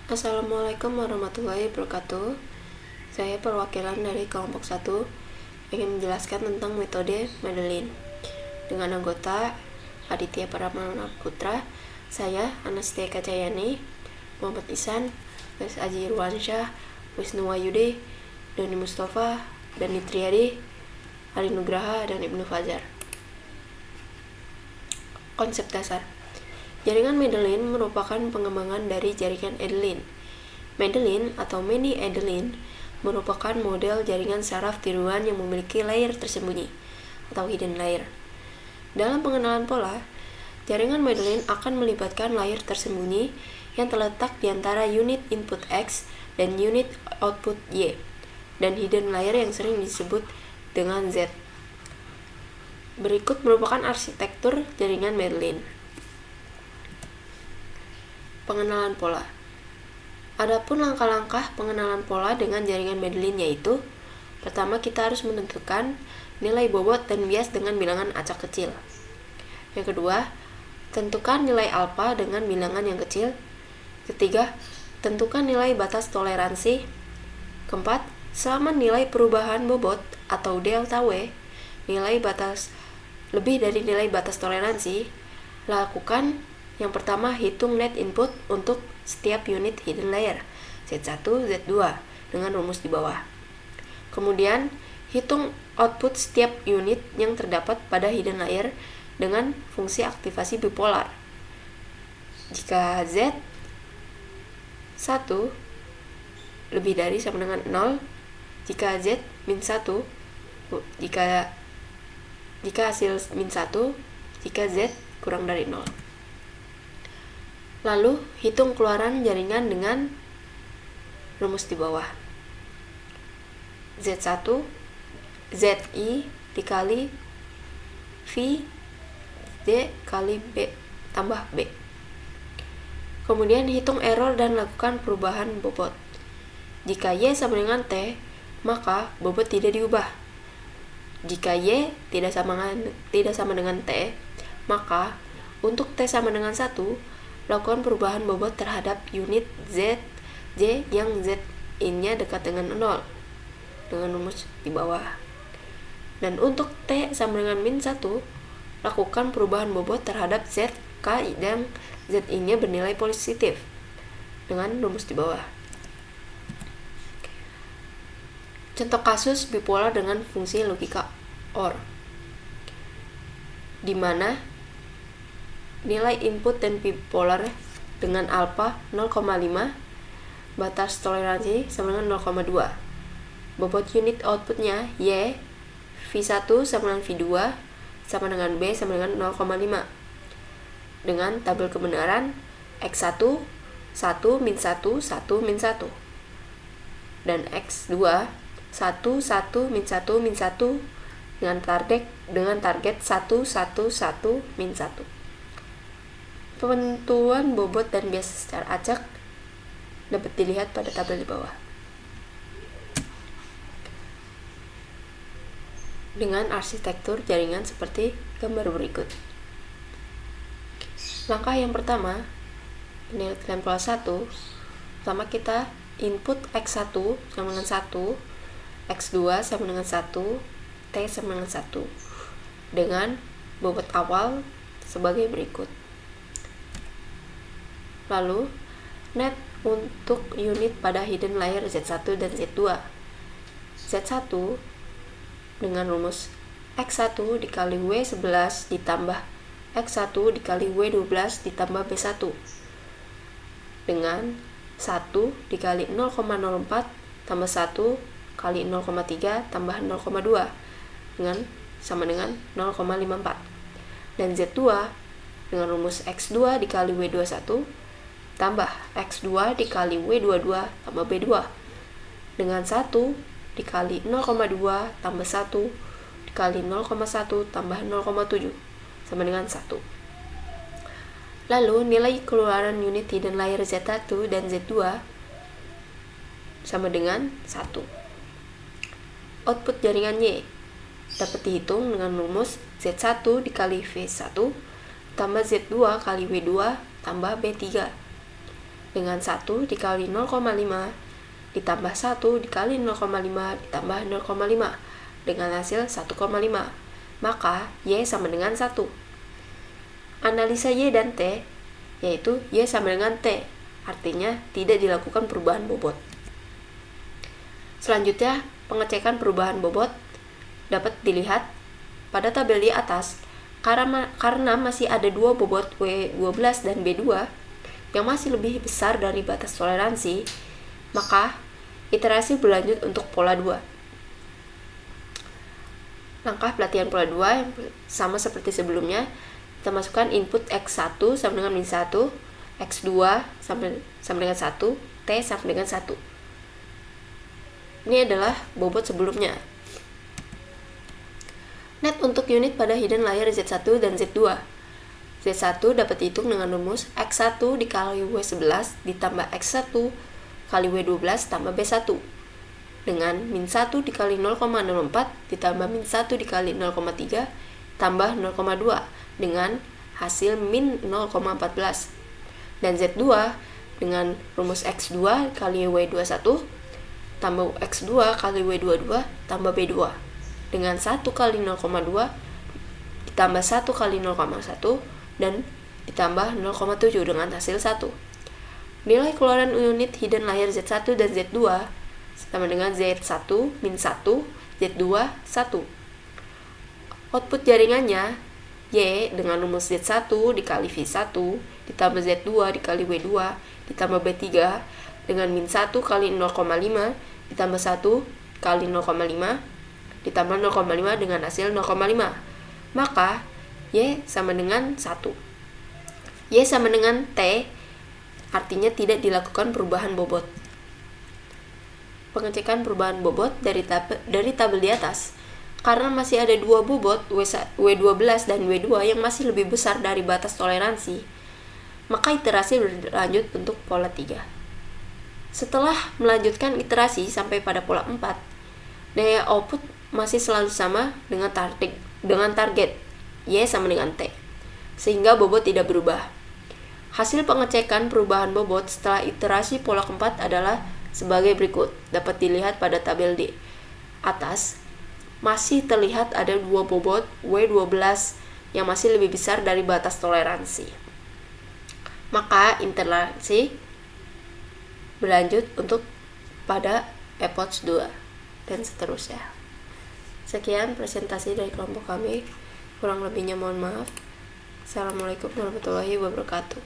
Assalamualaikum warahmatullahi wabarakatuh. Saya perwakilan dari kelompok 1 ingin menjelaskan tentang metode Madeline. Dengan anggota Aditya Paramana Putra, saya Anastia Kacayani, Muhammad Ihsan, Wes Aji Irwansyah, Wisnu Wayude, Doni Mustafa, Dani Triadi, Ari Nugraha, dan Ibnu Fajar. Konsep dasar. Jaringan Madeline merupakan pengembangan dari jaringan Adeline. Madeline atau Many Adeline merupakan model jaringan saraf tiruan yang memiliki layer tersembunyi atau hidden layer. Dalam pengenalan pola, jaringan Madeline akan melibatkan layer tersembunyi yang terletak di antara unit input X dan unit output Y, dan hidden layer yang sering disebut dengan Z. Berikut merupakan arsitektur jaringan Madeline. Pengenalan pola. Adapun langkah-langkah pengenalan pola dengan jaringan Madeline yaitu: pertama, kita harus menentukan nilai bobot dan bias dengan bilangan acak kecil. Yang kedua, tentukan nilai alfa dengan bilangan yang kecil. Ketiga, tentukan nilai batas toleransi. Keempat, selama nilai perubahan bobot atau delta W, nilai batas lebih dari nilai batas toleransi, lakukan yang pertama, hitung net input untuk setiap unit hidden layer Z1, Z2 dengan rumus di bawah. Kemudian, hitung output setiap unit yang terdapat pada hidden layer dengan fungsi aktivasi bipolar. Jika Z1 lebih dari sama dengan 0, jika Z min 1, jika hasil min 1, jika Z kurang dari 0. Lalu, hitung keluaran jaringan dengan rumus di bawah. Z1 ZI dikali V D kali B tambah B. Kemudian hitung error dan lakukan perubahan bobot. Jika Y sama dengan T, maka bobot tidak diubah. Jika Y tidak sama dengan T, maka untuk T sama dengan 1, lakukan perubahan bobot terhadap unit ZJ yang Z-in-nya dekat dengan 0 dengan rumus di bawah. Dan untuk T sama dengan min 1, lakukan perubahan bobot terhadap ZK yang Z-in-nya bernilai positif dengan rumus di bawah. Contoh kasus bipolar dengan fungsi logika OR, di mana nilai input dan bipolar dengan alfa 0,5, batas toleransi sama dengan 0,2. Bobot unit outputnya Y, V1 sama dengan V2 sama dengan B sama dengan 0,5. Dengan tabel kebenaran X1, 1, min 1, 1, min 1. Dan X2, 1, 1, min 1, min 1 dengan target 1, 1, 1, min 1. Penentuan bobot dan bias secara acak dapat dilihat pada tabel di bawah. Dengan arsitektur jaringan seperti gambar berikut. Langkah yang pertama, penelitian pola 1. Pertama, kita input X1 sama dengan 1, X2 sama dengan 1, T sama dengan 1 dengan bobot awal sebagai berikut. Lalu, net untuk unit pada hidden layer Z1 dan Z2. Z1 dengan rumus X1 dikali W11 ditambah X1 dikali W12 ditambah B1 dengan 1 dikali 0,04 tambah 1 kali 0,3 tambah 0,2 dengan sama dengan 0,54. Dan Z2 dengan rumus X2 dikali W21 tambah X2 dikali W22 tambah B2 dengan 1 dikali 0,2 tambah 1 dikali 0,1 tambah 0,7 sama dengan 1. Lalu nilai keluaran unit hidden layer Z1 dan Z2 sama dengan 1. Output jaringan Y dapat dihitung dengan rumus Z1 dikali V1 tambah Z2 kali W2 tambah B3 dengan 1 dikali 0,5 ditambah 1 dikali 0,5 ditambah 0,5 dengan hasil 1,5. Maka Y sama dengan 1. Analisa Y dan T, yaitu Y sama dengan T, artinya tidak dilakukan perubahan bobot. Selanjutnya, pengecekan perubahan bobot dapat dilihat pada tabel di atas. Karena masih ada dua bobot W12 dan B2 yang masih lebih besar dari batas toleransi, maka iterasi berlanjut untuk pola 2. Langkah pelatihan pola 2 yang sama seperti sebelumnya, kita masukkan input X1 sama dengan min 1, X2 sama dengan 1, T sama dengan 1. Ini adalah bobot sebelumnya. Net untuk unit pada hidden layer Z1 dan Z2. Z1 dapat dihitung dengan rumus X1 dikali W11 ditambah X1 kali W12 tambah B1 dengan min 1 dikali 0,04 ditambah min 1 dikali 0,3 tambah 0,2 dengan hasil min 0,14. Dan Z2 dengan rumus X2 kali W21 tambah X2 kali W22 tambah B2 dengan 1 kali 0,2 ditambah 1 kali 0,1 dan ditambah 0,7 dengan hasil 1. Nilai keluaran unit hidden layer Z1 dan Z2 sama dengan Z1 min 1, Z2 1. Output jaringannya Y dengan rumus Z1 dikali V1 ditambah Z2 dikali W2 ditambah B3 dengan min 1 kali 0,5 ditambah 1 kali 0,5 ditambah 0,5 dengan hasil 0,5. Maka Y sama dengan 1. Y sama dengan T, artinya tidak dilakukan perubahan bobot. Pengecekan perubahan bobot dari tabel di atas. Karena masih ada dua bobot W12 dan W2 yang masih lebih besar dari batas toleransi, maka iterasi berlanjut untuk pola 3. Setelah melanjutkan iterasi sampai pada pola 4, daya output masih selalu sama dengan target Y sama dengan T, sehingga bobot tidak berubah. Hasil pengecekan perubahan bobot setelah iterasi pola keempat adalah sebagai berikut. Dapat dilihat pada tabel di atas, masih terlihat ada dua bobot W12 yang masih lebih besar dari batas toleransi. Maka iterasi berlanjut untuk pada epoch 2 dan seterusnya. Sekian presentasi dari kelompok kami. Kurang lebihnya mohon maaf. Assalamualaikum warahmatullahi wabarakatuh.